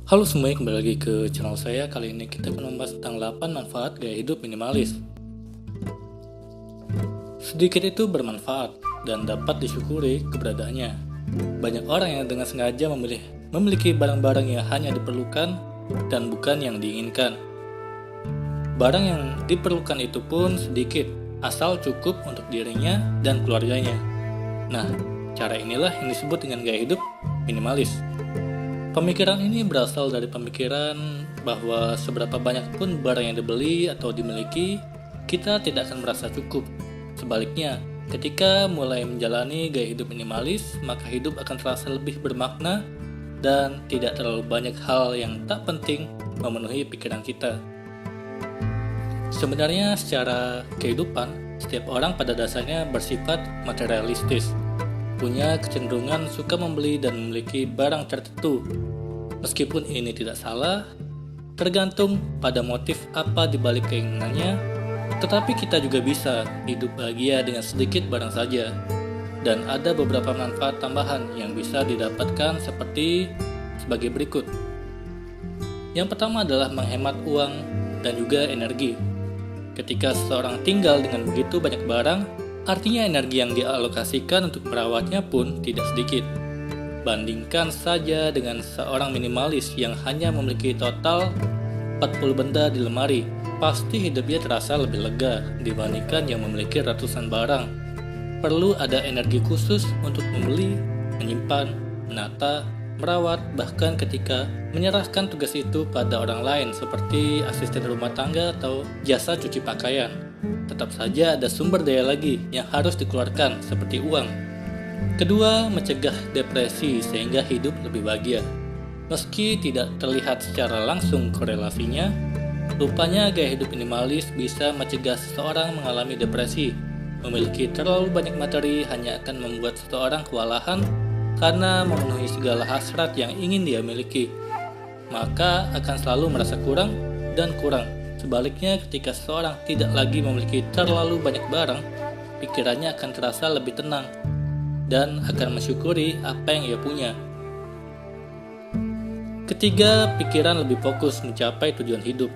Halo semuanya, kembali lagi ke channel saya. Kali ini kita akan membahas tentang 8 manfaat gaya hidup minimalis. Sedikit itu bermanfaat dan dapat disyukuri keberadaannya. Banyak orang yang dengan sengaja memiliki barang-barang yang hanya diperlukan dan bukan yang diinginkan. Barang yang diperlukan itu pun sedikit, asal cukup untuk dirinya dan keluarganya. Nah, cara inilah yang disebut dengan gaya hidup minimalis. Pemikiran ini berasal dari pemikiran bahwa seberapa banyak pun barang yang dibeli atau dimiliki, kita tidak akan merasa cukup. Sebaliknya, ketika mulai menjalani gaya hidup minimalis, maka hidup akan terasa lebih bermakna dan tidak terlalu banyak hal yang tak penting memenuhi pikiran kita. Sebenarnya secara kehidupan, setiap orang pada dasarnya bersifat materialistis, punya kecenderungan suka membeli dan memiliki barang tertentu. Meskipun ini tidak salah, tergantung pada motif apa dibalik keinginannya, tetapi kita juga bisa hidup bahagia dengan sedikit barang saja. Dan ada beberapa manfaat tambahan yang bisa didapatkan seperti sebagai berikut. Yang pertama adalah menghemat uang dan juga energi. Ketika seseorang tinggal dengan begitu banyak barang, artinya energi yang dialokasikan untuk merawatnya pun tidak sedikit. Bandingkan saja dengan seorang minimalis yang hanya memiliki total 40 benda di lemari. Pasti hidupnya terasa lebih lega dibandingkan yang memiliki ratusan barang. Perlu ada energi khusus untuk membeli, menyimpan, menata, merawat, bahkan ketika menyerahkan tugas itu pada orang lain seperti asisten rumah tangga atau jasa cuci pakaian. Tetap saja ada sumber daya lagi yang harus dikeluarkan seperti uang. Kedua, mencegah depresi sehingga hidup lebih bahagia. Meski tidak terlihat secara langsung korelasinya, rupanya gaya hidup minimalis bisa mencegah seseorang mengalami depresi. Memiliki terlalu banyak materi hanya akan membuat seseorang kewalahan karena memenuhi segala hasrat yang ingin dia miliki. Maka akan selalu merasa kurang dan kurang. Sebaliknya, ketika seseorang tidak lagi memiliki terlalu banyak barang, pikirannya akan terasa lebih tenang dan akan mensyukuri apa yang ia punya. Ketiga, pikiran lebih fokus mencapai tujuan hidup.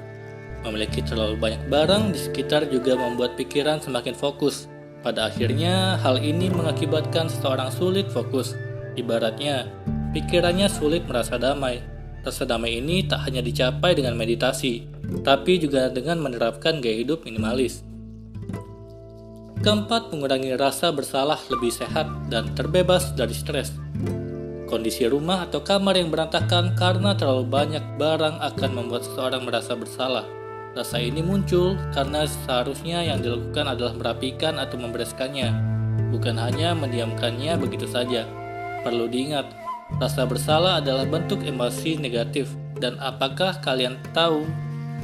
Memiliki terlalu banyak barang di sekitar juga membuat pikiran semakin fokus. Pada akhirnya, hal ini mengakibatkan seseorang sulit fokus. Ibaratnya, pikirannya sulit merasa damai. Rasa damai ini tak hanya dicapai dengan meditasi, tapi juga dengan menerapkan gaya hidup minimalis. Keempat, mengurangi rasa bersalah lebih sehat dan terbebas dari stres. Kondisi rumah atau kamar yang berantakan karena terlalu banyak barang akan membuat seseorang merasa bersalah. Rasa ini muncul karena seharusnya yang dilakukan adalah merapikan atau membereskannya, bukan hanya mendiamkannya begitu saja. Perlu diingat, rasa bersalah adalah bentuk emosi negatif, dan apakah kalian tahu,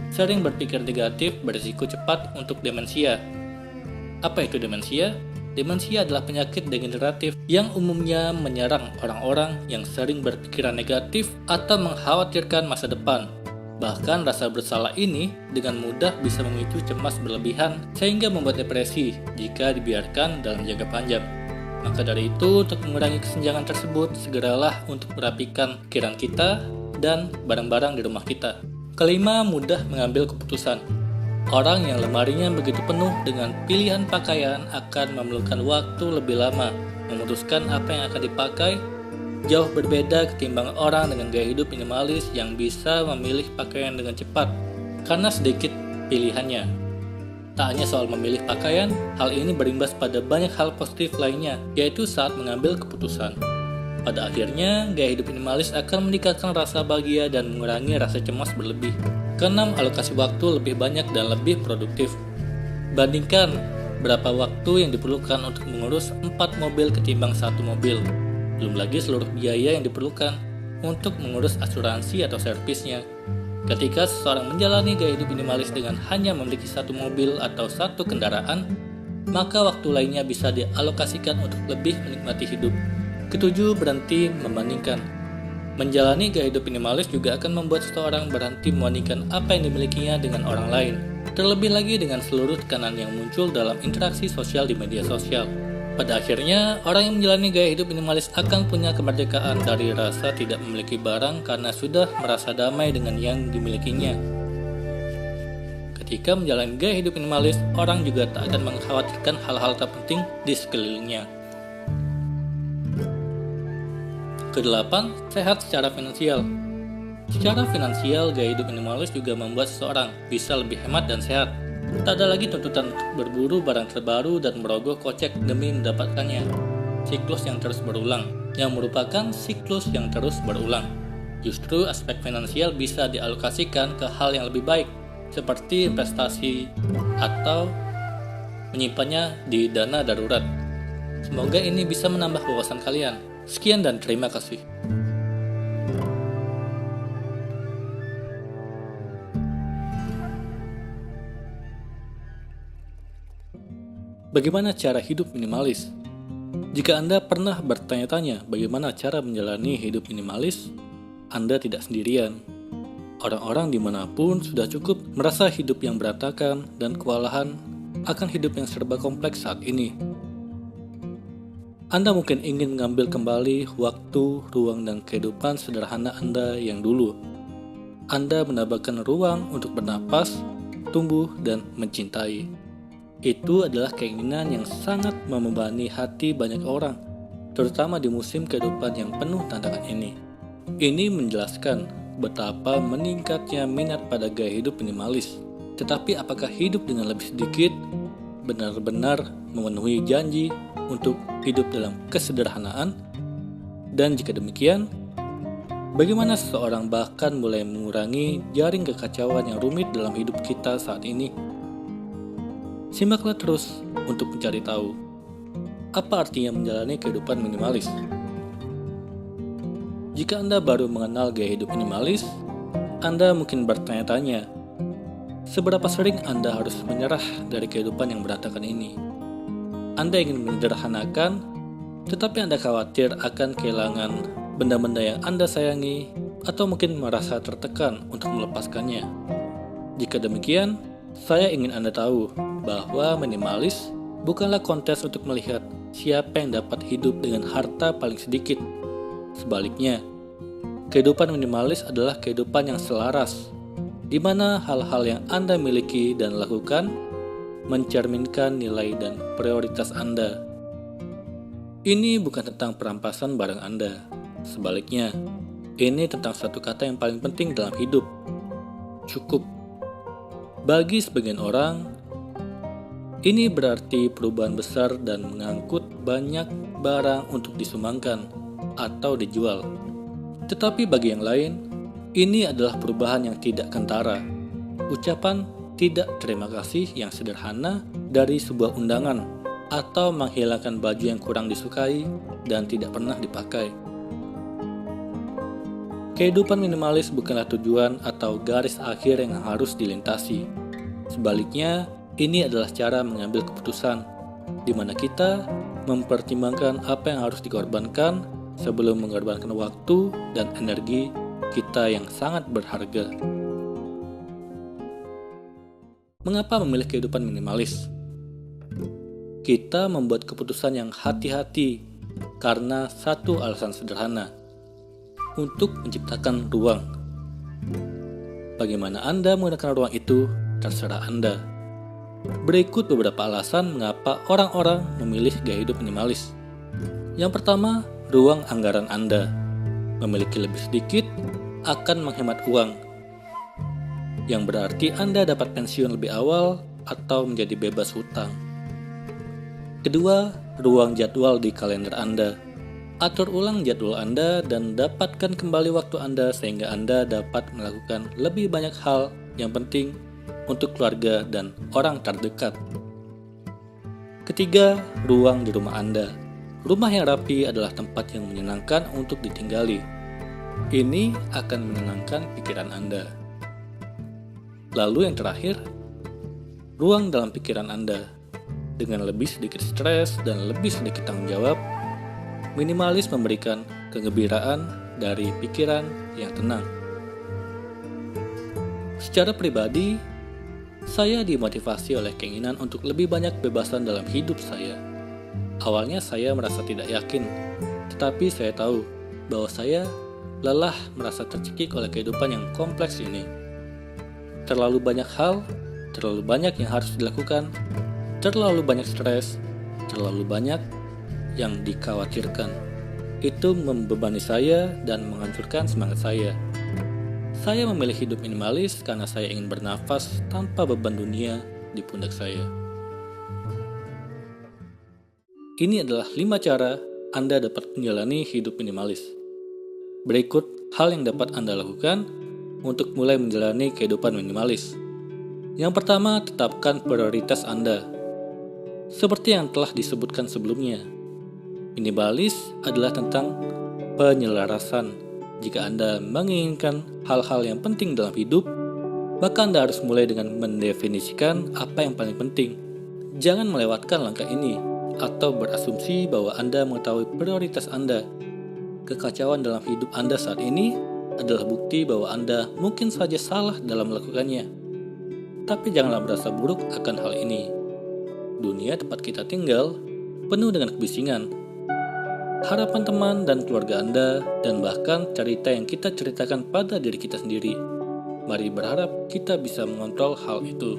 sering berpikir negatif berisiko cepat untuk demensia. Apa itu demensia? Demensia adalah penyakit degeneratif yang umumnya menyerang orang-orang yang sering berpikiran negatif atau mengkhawatirkan masa depan. Bahkan rasa bersalah ini dengan mudah bisa memicu cemas berlebihan sehingga membuat depresi jika dibiarkan dalam jangka panjang. Maka dari itu, untuk mengurangi kesenjangan tersebut, segeralah untuk merapikan pikiran kita dan barang-barang di rumah kita. Kelima, mudah mengambil keputusan. Orang yang lemarinya begitu penuh dengan pilihan pakaian akan memerlukan waktu lebih lama memutuskan apa yang akan dipakai, jauh berbeda ketimbang orang dengan gaya hidup minimalis yang bisa memilih pakaian dengan cepat karena sedikit pilihannya. Tak hanya soal memilih pakaian, hal ini berimbas pada banyak hal positif lainnya, yaitu saat mengambil keputusan. Pada akhirnya, gaya hidup minimalis akan meningkatkan rasa bahagia dan mengurangi rasa cemas berlebih. Keenam, alokasi waktu lebih banyak dan lebih produktif. Bandingkan berapa waktu yang diperlukan untuk mengurus 4 mobil ketimbang 1 mobil. Belum lagi seluruh biaya yang diperlukan untuk mengurus asuransi atau servisnya. Ketika seseorang menjalani gaya hidup minimalis dengan hanya memiliki 1 mobil atau 1 kendaraan, maka waktu lainnya bisa dialokasikan untuk lebih menikmati hidup. Ketujuh, berhenti membandingkan. Menjalani gaya hidup minimalis juga akan membuat seseorang berhenti membandingkan apa yang dimilikinya dengan orang lain. Terlebih lagi dengan seluruh tekanan yang muncul dalam interaksi sosial di media sosial. Pada akhirnya, orang yang menjalani gaya hidup minimalis akan punya kemerdekaan dari rasa tidak memiliki barang karena sudah merasa damai dengan yang dimilikinya. Ketika menjalani gaya hidup minimalis, orang juga tak akan mengkhawatirkan hal-hal tak penting di sekelilingnya. Kedelapan, sehat secara finansial. Secara finansial, gaya hidup minimalis juga membuat seseorang bisa lebih hemat dan sehat. Tak ada lagi tuntutan untuk berburu barang terbaru dan merogoh kocek demi mendapatkannya. Siklus yang terus berulang, yang merupakan siklus yang terus berulang. Justru aspek finansial bisa dialokasikan ke hal yang lebih baik, seperti investasi atau menyimpannya di dana darurat. Semoga ini bisa menambah wawasan kalian. Sekian dan terima kasih. Bagaimana cara hidup minimalis? Jika Anda pernah bertanya-tanya bagaimana cara menjalani hidup minimalis, Anda tidak sendirian. Orang-orang dimanapun sudah cukup merasa hidup yang berantakan dan kewalahan akan hidup yang serba kompleks saat ini. Anda mungkin ingin mengambil kembali waktu, ruang, dan kehidupan sederhana Anda yang dulu. Anda menambahkan ruang untuk bernapas, tumbuh, dan mencintai. Itu adalah keinginan yang sangat membebani hati banyak orang, terutama di musim kehidupan yang penuh tantangan ini. Ini menjelaskan betapa meningkatnya minat pada gaya hidup minimalis. Tetapi apakah hidup dengan lebih sedikit benar-benar memenuhi janji untuk hidup dalam kesederhanaan? Dan jika demikian, bagaimana seseorang bahkan mulai mengurangi jaring kekacauan yang rumit dalam hidup kita saat ini? Simaklah terus untuk mencari tahu apa artinya menjalani kehidupan minimalis. Jika Anda baru mengenal gaya hidup minimalis, Anda mungkin bertanya-tanya, seberapa sering Anda harus menyerah dari kehidupan yang berantakan ini? Anda ingin menyederhanakan, tetapi Anda khawatir akan kehilangan benda-benda yang Anda sayangi, atau mungkin merasa tertekan untuk melepaskannya. Jika demikian, saya ingin Anda tahu bahwa minimalis bukanlah kontes untuk melihat siapa yang dapat hidup dengan harta paling sedikit. Sebaliknya, kehidupan minimalis adalah kehidupan yang selaras, di mana hal-hal yang Anda miliki dan lakukan mencerminkan nilai dan prioritas Anda. Ini bukan tentang perampasan barang Anda. Sebaliknya, ini tentang satu kata yang paling penting dalam hidup: cukup. Bagi sebagian orang, ini berarti perubahan besar dan mengangkut banyak barang untuk disumbangkan atau dijual. Tetapi bagi yang lain, ini adalah perubahan yang tidak kentara. Ucapan tidak terima kasih yang sederhana dari sebuah undangan, atau menghilangkan baju yang kurang disukai dan tidak pernah dipakai. Kehidupan minimalis bukanlah tujuan atau garis akhir yang harus dilintasi. Sebaliknya, ini adalah cara mengambil keputusan, di mana kita mempertimbangkan apa yang harus dikorbankan sebelum mengorbankan waktu dan energi kita yang sangat berharga. Mengapa memilih kehidupan minimalis? Kita membuat keputusan yang hati-hati karena satu alasan sederhana: untuk menciptakan ruang. Bagaimana Anda menggunakan ruang itu terserah Anda. Berikut beberapa alasan mengapa orang-orang memilih gaya hidup minimalis. Yang pertama, ruang anggaran Anda. Memiliki lebih sedikit akan menghemat uang, yang berarti Anda dapat pensiun lebih awal atau menjadi bebas hutang. Kedua, ruang jadwal di kalender Anda. Atur ulang jadwal Anda dan dapatkan kembali waktu Anda sehingga Anda dapat melakukan lebih banyak hal yang penting untuk keluarga dan orang terdekat. Ketiga, ruang di rumah Anda. Rumah yang rapi adalah tempat yang menyenangkan untuk ditinggali. Ini akan menenangkan pikiran Anda. Lalu yang terakhir, ruang dalam pikiran Anda. Dengan lebih sedikit stres dan lebih sedikit tanggung jawab, minimalis memberikan kegembiraan dari pikiran yang tenang. Secara pribadi, saya dimotivasi oleh keinginan untuk lebih banyak kebebasan dalam hidup saya. Awalnya saya merasa tidak yakin, tetapi saya tahu bahwa saya lelah merasa tercekik oleh kehidupan yang kompleks ini. Terlalu banyak hal, terlalu banyak yang harus dilakukan, terlalu banyak stres, terlalu banyak yang dikhawatirkan. Itu membebani saya dan menghancurkan semangat saya. Saya memilih hidup minimalis karena saya ingin bernafas tanpa beban dunia di pundak saya. Ini adalah 5 cara Anda dapat menjalani hidup minimalis. Berikut hal yang dapat Anda lakukan untuk mulai menjalani kehidupan minimalis. Yang pertama, tetapkan prioritas Anda. Seperti yang telah disebutkan sebelumnya, minimalis adalah tentang penyelarasan. Jika Anda menginginkan hal-hal yang penting dalam hidup, maka Anda harus mulai dengan mendefinisikan apa yang paling penting. Jangan melewatkan langkah ini atau berasumsi bahwa Anda mengetahui prioritas Anda. Kekacauan dalam hidup Anda saat ini adalah bukti bahwa Anda mungkin saja salah dalam melakukannya. Tapi janganlah merasa buruk akan hal ini. Dunia tempat kita tinggal penuh dengan kebisingan, harapan teman dan keluarga Anda, dan bahkan cerita yang kita ceritakan pada diri kita sendiri. Mari berharap kita bisa mengontrol hal itu.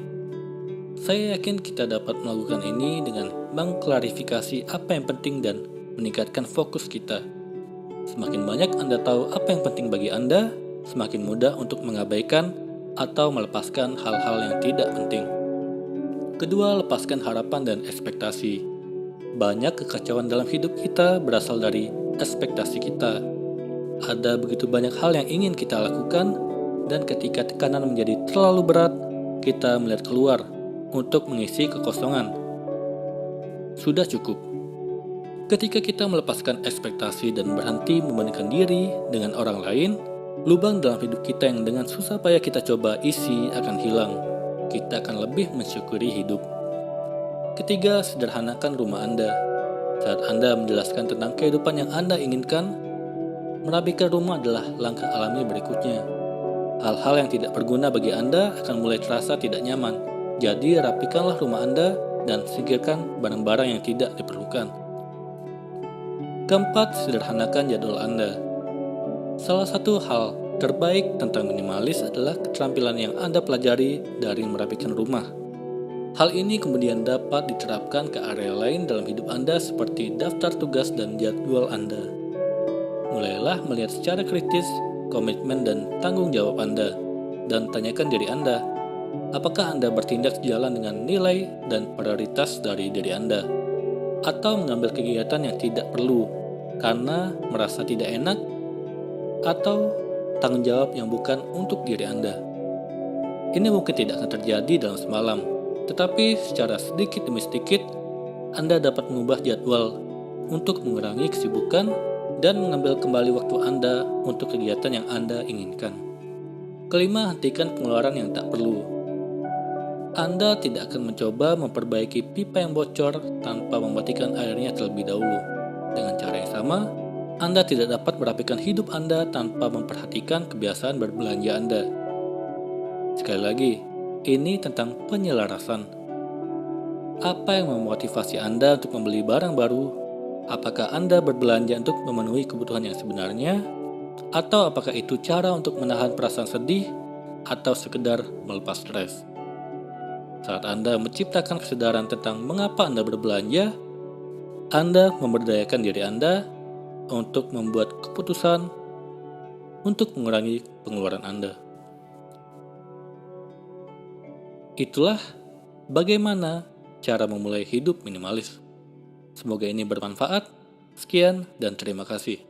Saya yakin kita dapat melakukan ini dengan mengklarifikasi apa yang penting dan meningkatkan fokus kita. Semakin banyak Anda tahu apa yang penting bagi Anda, semakin mudah untuk mengabaikan atau melepaskan hal-hal yang tidak penting. Kedua, lepaskan harapan dan ekspektasi. Banyak kekacauan dalam hidup kita berasal dari ekspektasi kita. Ada begitu banyak hal yang ingin kita lakukan, dan ketika tekanan menjadi terlalu berat, kita melihat keluar untuk mengisi kekosongan. Sudah cukup. Ketika kita melepaskan ekspektasi dan berhenti membandingkan diri dengan orang lain, lubang dalam hidup kita yang dengan susah payah kita coba isi akan hilang. Kita akan lebih mensyukuri hidup. Ketiga, sederhanakan rumah Anda. Saat Anda menjelaskan tentang kehidupan yang Anda inginkan, merapikan rumah adalah langkah alami berikutnya. Hal-hal yang tidak berguna bagi Anda akan mulai terasa tidak nyaman. Jadi, rapikanlah rumah Anda dan singkirkan barang-barang yang tidak diperlukan. Keempat, sederhanakan jadwal Anda. Salah satu hal terbaik tentang minimalis adalah keterampilan yang Anda pelajari dari merapikan rumah. Hal ini kemudian dapat diterapkan ke area lain dalam hidup Anda seperti daftar tugas dan jadwal Anda. Mulailah melihat secara kritis komitmen dan tanggung jawab Anda, dan tanyakan diri Anda, apakah Anda bertindak sejalan dengan nilai dan prioritas dari diri Anda, atau mengambil kegiatan yang tidak perlu karena merasa tidak enak, atau tanggung jawab yang bukan untuk diri Anda. Ini mungkin tidak akan terjadi dalam semalam, tetapi secara sedikit demi sedikit, Anda dapat mengubah jadwal untuk mengurangi kesibukan dan mengambil kembali waktu Anda untuk kegiatan yang Anda inginkan. Kelima, hentikan pengeluaran yang tak perlu. Anda tidak akan mencoba memperbaiki pipa yang bocor tanpa mematikan airnya terlebih dahulu. Dengan cara yang sama, Anda tidak dapat merapikan hidup Anda tanpa memperhatikan kebiasaan berbelanja Anda. Sekali lagi, ini tentang penyelarasan. Apa yang memotivasi Anda untuk membeli barang baru? Apakah Anda berbelanja untuk memenuhi kebutuhan yang sebenarnya? Atau apakah itu cara untuk menahan perasaan sedih atau sekedar melepas stres? Saat Anda menciptakan kesadaran tentang mengapa Anda berbelanja, Anda memberdayakan diri Anda untuk membuat keputusan untuk mengurangi pengeluaran Anda. Itulah bagaimana cara memulai hidup minimalis. Semoga ini bermanfaat. Sekian dan terima kasih.